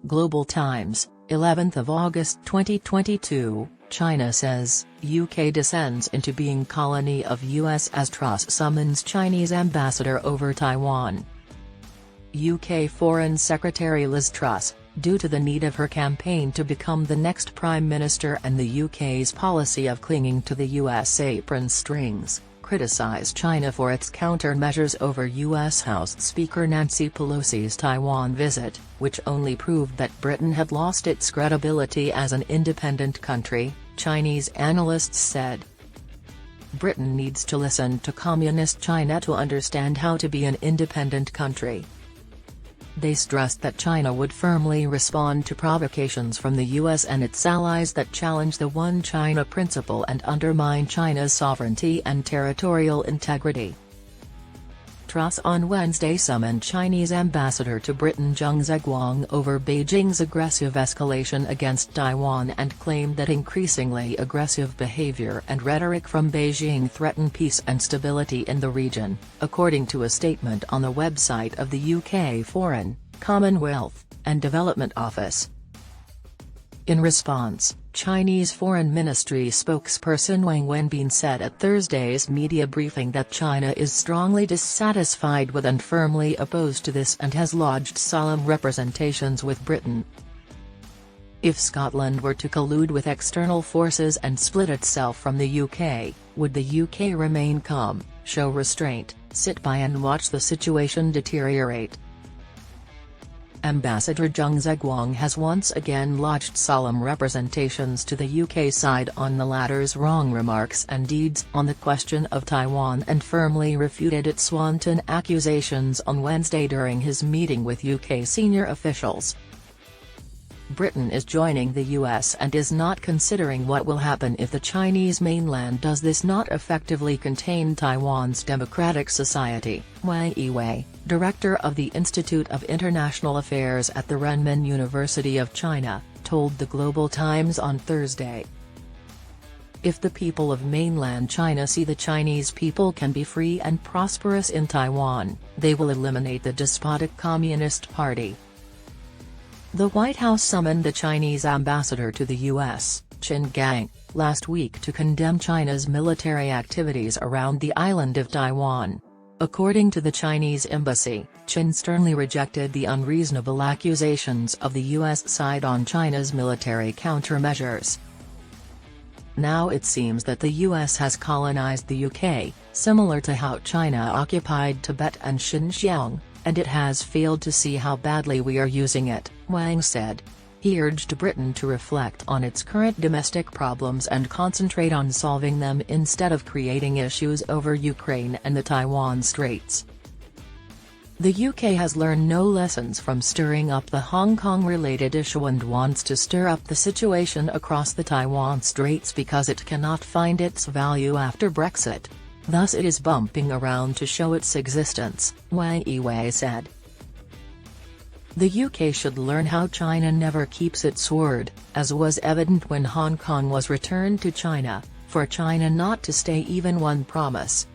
Global Times, 11th of August 2022, China says, UK descends into being colony of US as Truss summons Chinese ambassador over Taiwan. UK Foreign Secretary Liz Truss, due to the need of her campaign to become the next Prime Minister and the UK's policy of clinging to the US apron strings, criticised China for its countermeasures over US House Speaker Nancy Pelosi's Taiwan visit, which only proved that Britain had lost its credibility as an independent country, Chinese analysts said. Britain needs to listen to Communist China to understand how to be an independent country. They stressed that China would firmly respond to provocations from the US and its allies that challenge the One China principle and undermine China's sovereignty and territorial integrity. Truss on Wednesday summoned Chinese ambassador to Britain Zheng Zeguang over Beijing's aggressive escalation against Taiwan and claimed that increasingly aggressive behavior and rhetoric from Beijing threaten peace and stability in the region, according to a statement on the website of the UK Foreign, Commonwealth, and Development Office. In response, Chinese Foreign Ministry spokesperson Wang Wenbin said at Thursday's media briefing that China is strongly dissatisfied with and firmly opposed to this and has lodged solemn representations with Britain. If Scotland were to collude with external forces and split itself from the UK, would the UK remain calm, show restraint, sit by and watch the situation deteriorate? Ambassador Zheng Zeguang has once again lodged solemn representations to the UK side on the latter's wrong remarks and deeds on the question of Taiwan and firmly refuted its wanton accusations on Wednesday during his meeting with UK senior officials. Britain is joining the US and is not considering what will happen if the Chinese mainland does this not effectively contain Taiwan's democratic society, Wang Wenbin, director of the Institute of International Affairs at the Renmin University of China, told the Global Times on Thursday. If the people of mainland China see the Chinese people can be free and prosperous in Taiwan, they will eliminate the despotic Communist Party. The White House summoned the Chinese ambassador to the U.S., Qin Gang, last week to condemn China's military activities around the island of Taiwan. According to the Chinese embassy, Qin sternly rejected the unreasonable accusations of the U.S. side on China's military countermeasures. Now it seems that the U.S. has colonized the UK, similar to how China occupied Tibet and Xinjiang, and it has failed to see how badly we are using it, Wang said. He urged Britain to reflect on its current domestic problems and concentrate on solving them instead of creating issues over Ukraine and the Taiwan Straits. The UK has learned no lessons from stirring up the Hong Kong-related issue and wants to stir up the situation across the Taiwan Straits because it cannot find its value after Brexit. Thus it is bumping around to show its existence, Wang Wenbin said. The UK should learn how China never keeps its word, as was evident when Hong Kong was returned to China, for China not to stay even one promise.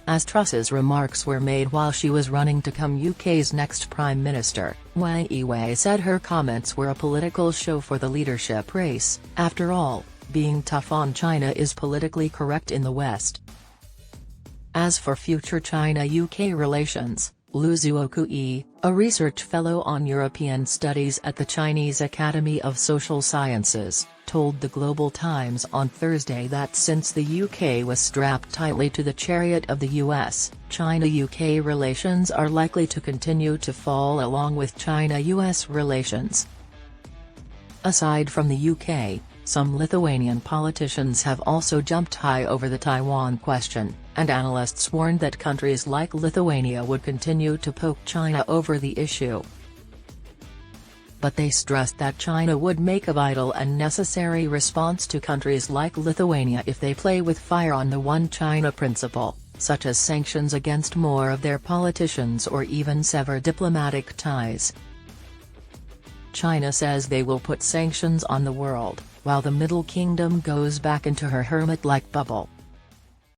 As Truss's remarks were made while she was running to become UK's next Prime Minister, Wang Wenbin said her comments were a political show for the leadership race. After all, being tough on China is politically correct in the West. As for future China-UK relations, Liu Zuokui, a research fellow on European studies at the Chinese Academy of Social Sciences, told the Global Times on Thursday that since the UK was strapped tightly to the chariot of the US, China-UK relations are likely to continue to fall along with China-US relations. Aside from the UK, some Lithuanian politicians have also jumped high over the Taiwan question, and analysts warned that countries like Lithuania would continue to poke China over the issue. But they stressed that China would make a vital and necessary response to countries like Lithuania if they play with fire on the One China principle, such as sanctions against more of their politicians or even sever diplomatic ties. China says they will put sanctions on the world, while the Middle Kingdom goes back into her hermit-like bubble.